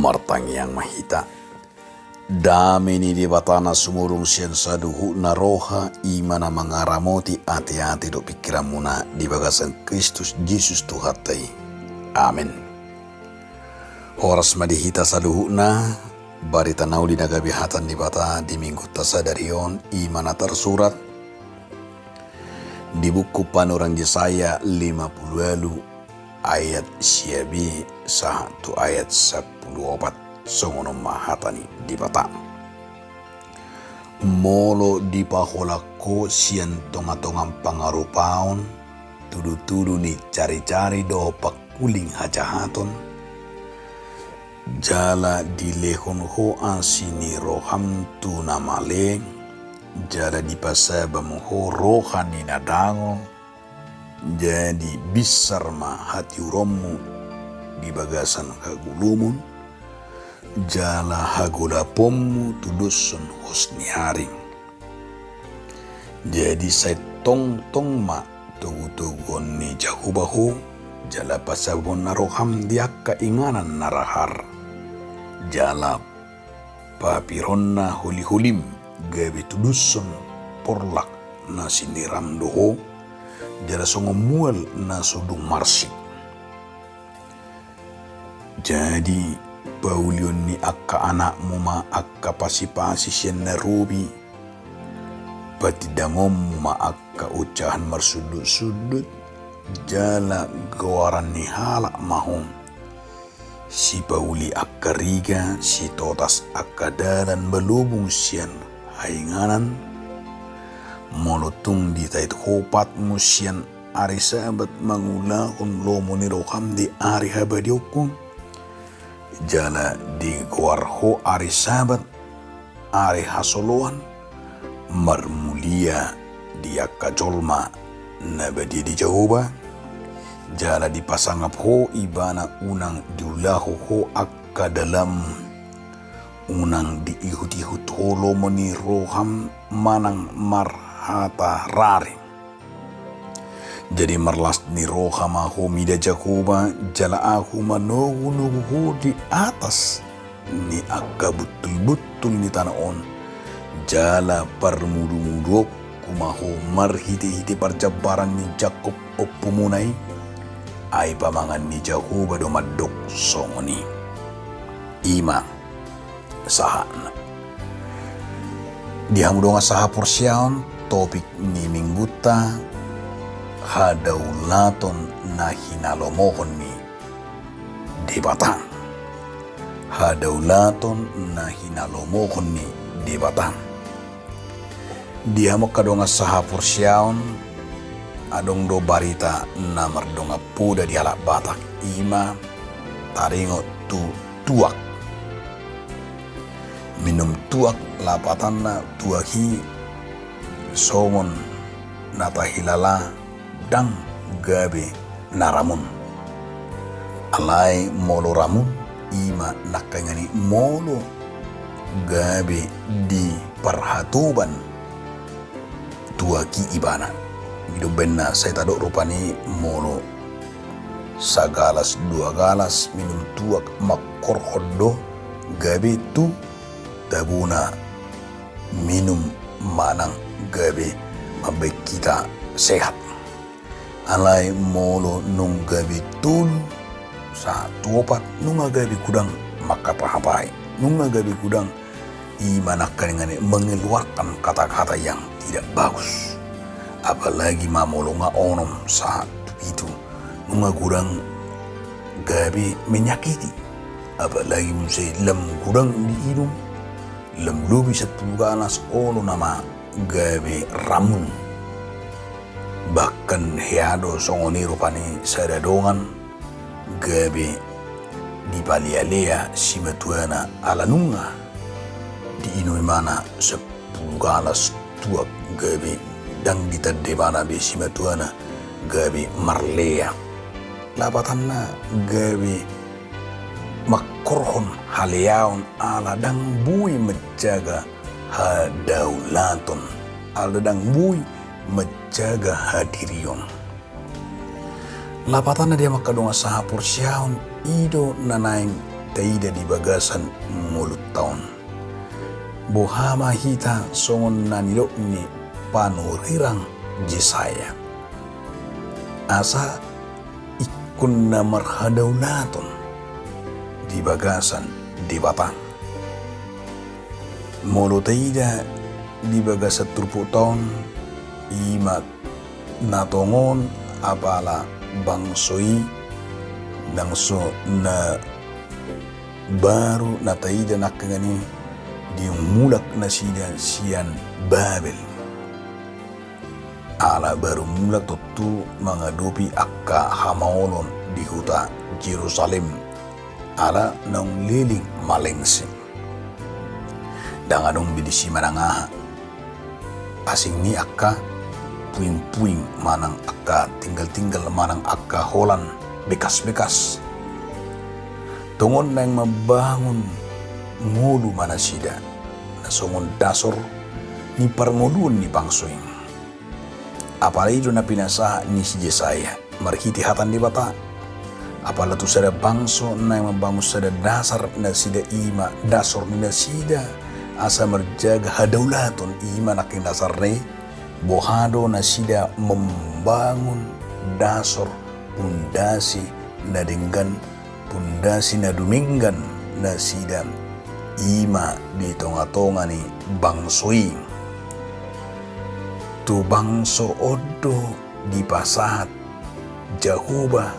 martang yang mahita. Damini di batana sumurung sian saduhu na roha imana mangaramoti ati-ati do pikiran muna di bagasan Kristus Yesus Tuhatai. Amin. Horas madihita saduhu na barita nau di nagabi hatan di bata di minggu tasadarion imana tersurat di buku Panorang Yesaya 50 ayat siabi 1 ayat 14 songono mahatani di bata. Molo di paholako sian tonga-tongang pangarupaon tudu-tudu ni cari-cari do pakuling hajahaton jala di lehon ho ansini roham tu namaleng jala di pasabam ho rohani nadango jadi bisar ma hati uromu di bagasan kagulumun jala hagola pommu tudusun hosni haring. Jadi saya tong ma tugu-tugon ni jahubahu jala pasabon naroham dia keinganan narahar. Jala papironna huli-hulim gabi tudusun porlak na siniram doho jala songomual na sudung marsik. Jadi Paulion ni akka anakmu ma akka pasi-pasi siyan na rubi. Pati dangom ma akka ucahan marsudut-sudut. Jala gawaran ni halak mahom. Si Pauli akka riga, si Totas akka dalan belubung siyan hainganan. Molotung di tait hopatmu siyan ari sabat mangulakon lomo ni roham di ari habadiokong. Jala di guarho ari sabat ari hasoloan marmulia dia kajolma nabadi di Jehovah jala dipasangap ho ibana unang diulahu ho akka dalam unang diihut-ihut holo meni roham manang marhata rari. Jadi merlas ni roha mahu mida Jehovah jala aku manogu-nogu di atas ni akka betul-betul ni tanah on jala permudu-muduk kumahu marhiti-hiti perjabaran ni Jakob opumunai ai pamangan ni Jehovah do madok songoni ima sahan dihamudonga saha porsiaon topik ni mingguta hadaulaton na hinalomohon ni debatang. Hadaulaton na hinalomohon ni debatang. Dia makadonga saha porsiaon adong do barita na mardonga puda di halak batak ima taringo tu tuak. Minum tuak lapatan na tuahi songon natahilala dang gabe naramun alai molo ramun ima nakangani molo gabe di perhatuban tuaki ibana hidup benna saya tadok rupani molo sagalas dua galas minum tuak makor hodo gabe tu tabuna minum manang gabe mabek kita sehat alai molo nung gabi tul sa tuopat nunga gabi kudang maka pahapai nunga gabi kudang imanakan dengan mengeluarkan kata-kata yang tidak bagus apalagi mamolo nga onom saat itu nunga kudang gabi menyakiti apalagi musai lem kudang di hidung lem lubi 10 ganas ono nama gabi ramun bahkan heado songoni rupani sadadongan gabe di palialea simatuana alanunga di inuimana 10 galas tuak gabe dang ditadebana be simatuana gabe marlea labatanna gabe makorhon haleaon ala dang bui menjaga hadaulaton ala dang bui menjaga hadirion. Lapatana dia makadonga saha porsiaon ido nanaing taida di bagasan mulut taon. Bohama hita songon nanilo ni panurirang Jesaya. Asa ikun na marhadaulaton di bagasan di batang. Molo taida di bagasan turpu taon imat natongon apala bangsoi nangso na baru na taida nakangani di mulak na siyan Babel. Ala baru mulak tutu mengadopi akka hamaolon di huta Jerusalem ala nang liling malengsing. Dangadong bidisi manangaha asing ni akka puing-puing manang akka tinggal-tinggal manang akka holan bekas-bekas. Tungon nang mabangun ngulu manasida na songon dasor ni parngoluan ni pangsuing. Apalagi do na pinasa ni si Jesaya marhiti hatan di bata. Apala tu sada bangso na mabangun sada dasar na sida ima dasor ni na sida asa marjaga hadaulaton ima naking dasar ni bohado na sida membangun dasar pundasi na denggan pundasi na duminggan na sida ima di tonga-tonga ni bangsoi. Tu bangso odo di pasahat Jahuba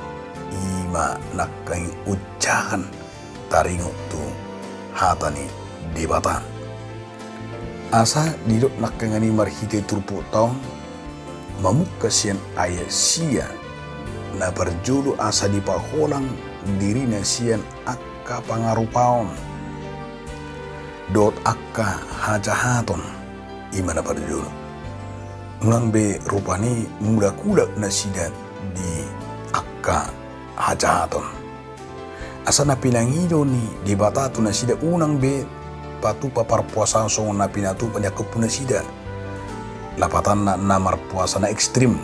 ima nakang ujahan taringo tu hatani di batan. Asa didok nakangani marhite turpu taon mamuka siyan ayat siya na berjulu asa dipaholang diri na siyan akka pangarupaon dot akka hajahaton ima na berjulu ngang be rupani muda-kudak na sida di akka hajahaton asa na pinangido ni di batatu na sida unang be patu paparpuasaan songon na pinatu panyakop na sida lapatan na marpuasa na ekstrim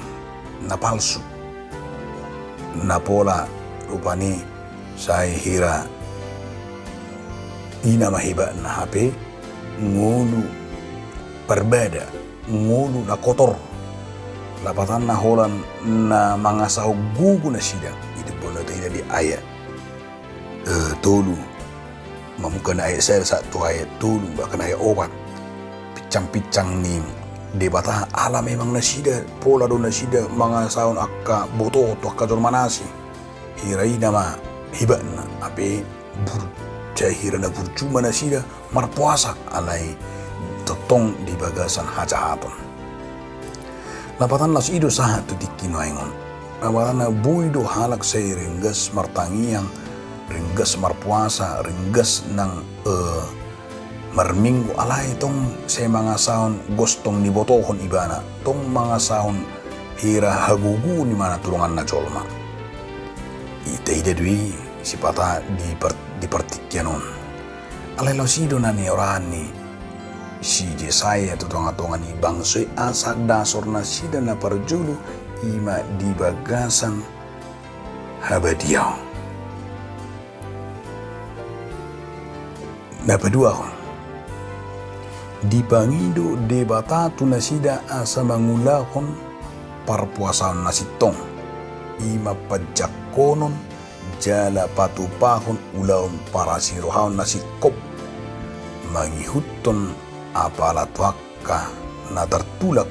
na palsu na pola rupani say hira ina mahiba na hape ngulu perbeda ngulu na kotor lapatan na holan na mga sahog gugu na sida itu pun na tayo di ayat tolu mamuka na ayat saya satu ayat tolu bahkan ayat obat picang-picang ni debata ala memang nasida pola do nasida mga saon akka boto to akka dormanasi hirai nama hiban ape burjahira na burcuma nasida marpuasa alai totong di bagasan hajahaton lapatan las ido sahat tu dikino aingon lapatan na buido halak say ringgas martangiang ringgas marpuasa ringgas ng marminggu alay tong sa mga sahon gustong ni botohon ibana tong mga sahon hira hagugu ni mana tulungan na jolma ite dwi si pata di partikyanon alay lausido na ni orani si Jesaya tutonga-tonga ni bangsoy asak dasor na sida na parjulu ima di bagasan habadiyaw napadua kon di pangido debatatu na sida asa mangulakon parpuasaan na sitong ima pajakonon jala patupahon ulaon para sirohaon na sikop mangihuton apala tuakka na tertulak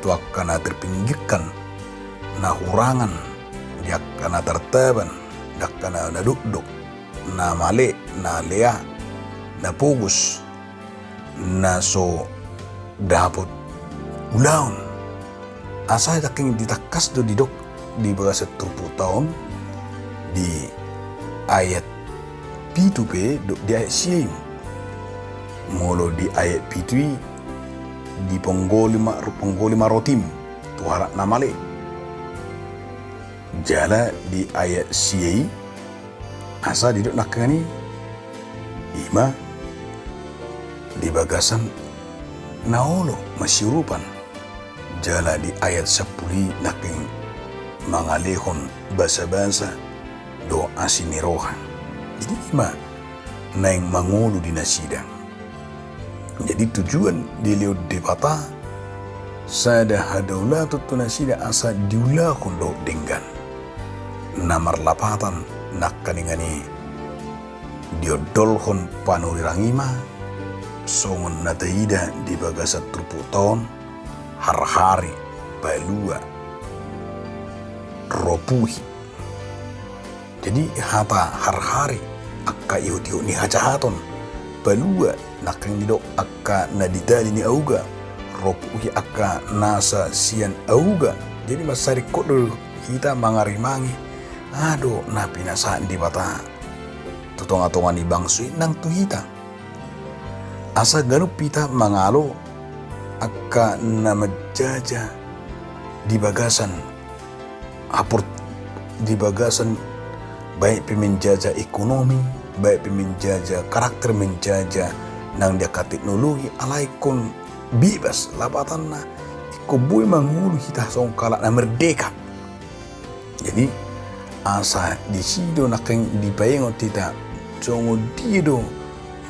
tuakka na terpinggirkan na hurangan diakka na tertaban dakka na nadukduk na mali na lea na pugus na so dapat ulaon asa daking ditakas do didok di bagasan 30 tahun di ayat P2P di ayat siyem molo di ayat P3 di ponggolima rotim tuhara namale jala di ayat siyei asa didok nakani ima di bagasan naolo masyurupan jala di ayat 10 naking mangalihon basa-basa do asinirohan Jadi naing mangulu di nasida. Jadi tujuan diliu debata sada hadaulatu tunasida asa diulakun do denggan. Namar lapatan nakkaningani diodolhon panurirangima songon nataida di bagasa truputon har-hari balua ropuhi. Jadi hata har-hari akka iut-iut ni hajahaton balua nakang nido akka nadidali ni auga ropuhi akka nasa sian auga. Jadi masari kodo kita mangarimangi aduh na pinasaan di bata tutonga-tonga ni bangsui nang tuhita asa ganup pita mangalo akka na majaja di bagasan aport di bagasan baik pemenjaja ekonomi, baik pemenjaja karakter menjaja nang dia ka teknologi alaikon bebas lapatan na ikubui mangulu kita song kala na merdeka. Jadi asa di sido nakeng dipayengon tita songo dido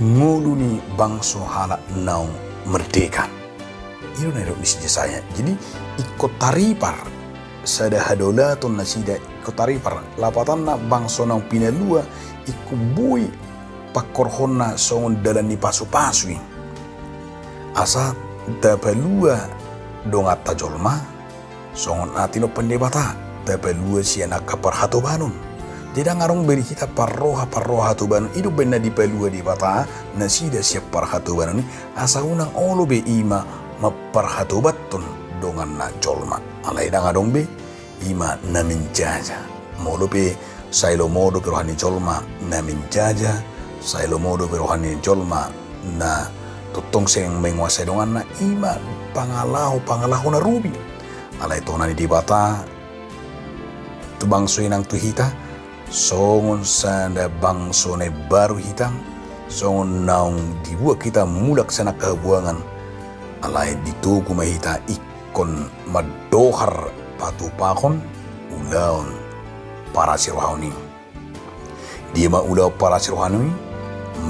ngulu ni bangso hala naung merdeka. Itu na di sija saya. Jadi ikut taripar sada hadolatun nasida ikut taripar lapatan na bangso naung pinalua ikubui pakorhona songon dalan ni pasu-pasui. Asa dapalua dongat tajolma songon atino pendebata dapalua siana kaparhato banun. Tidak ngarong beri kita parroha tu banun hidup benda di palua di bata nasida siap parhatu banun asa unang olo be ima maparhatu batun dongan na jolma alai danga dong be ima na menjaja molo be sailo modo perohani jolma na menjaja sailo modo perohani jolma na tutong seng menguasai dongan na ima pangalahu na rubi alai tonani di bata tu bangso inang tu hita songon sanda bangso ne baru hitang songon naung dibuat kita mulak sana kebuangan alai ditugu mahita ikon madohar patupakon ulaon para sirohani dia ma ulau para sirohani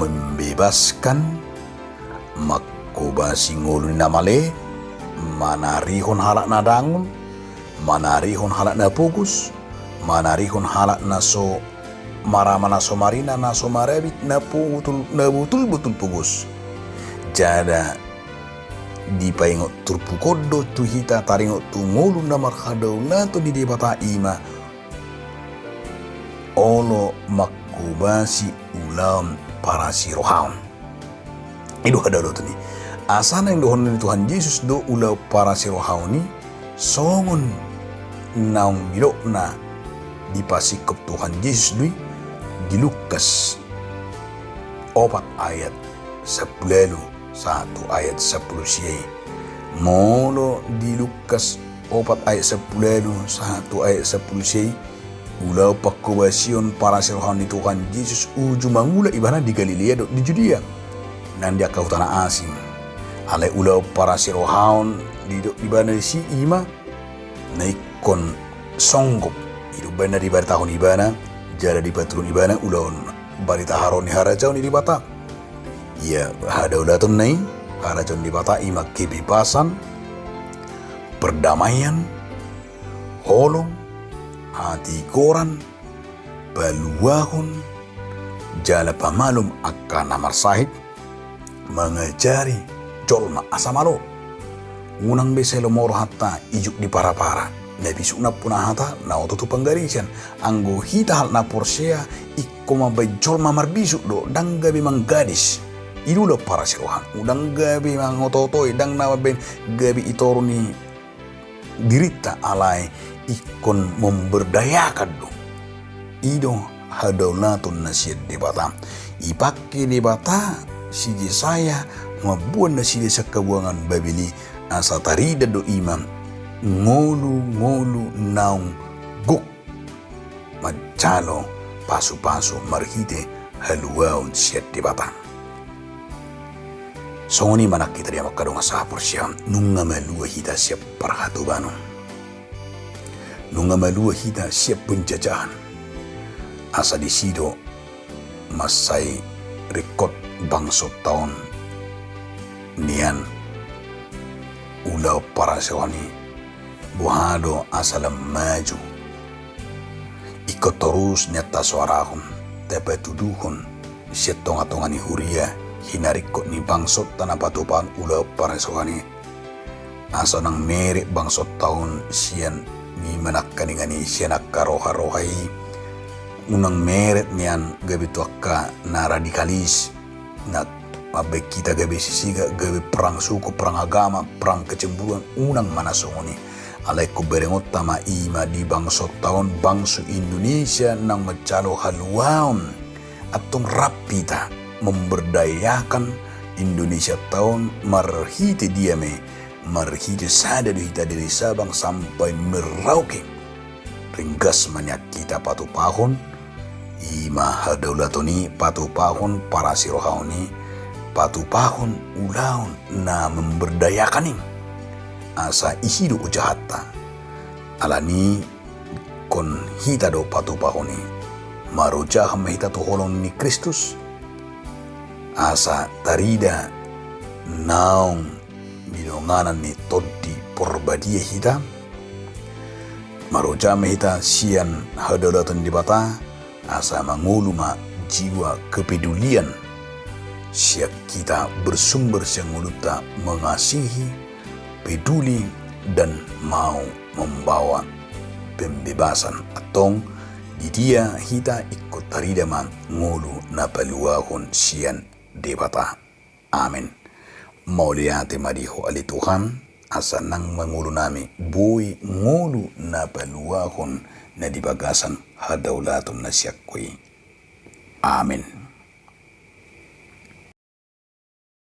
membebaskan makobasi ngulu namale manarihon halak na dangun manarihon halak na pugus manarihon halak na so maramana so marina na so marabit na betul pugus jada di paingot turpukodo tu hita taringot tu ngulu na marhadaw na to di debata ima olo makubasi ulam para sirohaon itu ada do ni asana yang dohon ni Tuhan Yesus do ulau para sirohaon ni songon naung gilo na di pasikop Tuhan Yesus lui di Lukas 4 ayat 10 1 ayat 10 siya molo di Lukas 4 ayat 10 1 ayat 10 siya ulau pakubasion para sirohan ni Tuhan Yesus uju mangula ibana di Galilea do di Judea nan dia kau tanah asing alai ulau para sirohan di ibana si ima naikon songgop hidup bana di bar tahun ibana jara di patrun ibana ulau barita haroni harajau ni di bata ya hadaulatun nai harajau di bata ima kebebasan perdamaian holong hati koran baluahun jala pamalum akan namar sahib mengajari jolma asamalo unang beselo moro hatta ijuk di para-para nabi sukna puna hata na ototu panggarisan anggo hita hal na porsea ikko mabay jolma marbisuk do dang gabi mang gadis idulo para sirohan udang gabi mang ototoy dang na ben gabi itoru ni dirita alai ikon memberdayakan do ido hadaunatun nasihat debata ipake debata siji saya mabuan na sidi sa kabuangan babili asa tarida do imam ngolu naung guk macalo pasu-pasu marhite haluaun siat debata songoni manak kita dia makadong asapor siya nunga malua hita siap parhatubano nunga malua hita siap penjajahan asa disido masay rikot bangsot taon nian ulaw para sewani buhado asalam maju ikot terus nyata suarahun tepe tuduhun siyatonga-tonga ni huria hinarikot ni bangsot tanah patupan ulaw para sewani asa nang merik bangsot taon siyan ni manakkan ingani siyan akaroha-rohai unang meret niyan gabi tuakka na radikalis na mabek kita gabi sisiga gabi perang suku, perang agama, perang kecemburuan unang manasongoni alay ko berengot tama ima di bangsot taon bangsu Indonesia nang macalo haluaon atong rapita memberdayakan Indonesia tahun marhiti diame marhiti sada hita dari Sabang sampai Merauke ringgas manyak kita patupahon ima hadaulatoni patupahon para sirohaoni patupahon ulaon na memberdayakaning asa isido ujahata alani kon hita do patupahoni marujah mahita to holong ni Kristus asa tarida naong minonganan ni toddi porbadia hita marujah mahita sian hadaulatan di bata asa manguluma jiwa kepedulian siap kita bersumber senguluta mengasihi, peduli dan mau membawa pembebasan atong di dia hita ikut taridama ngulu napaluahon sian debata. Amin. Mauliate madiho ali Tuhan asa nang mangulu nami buhi ngulu napaluahon na dibagasan hadaulaton na siyakwi. Amin.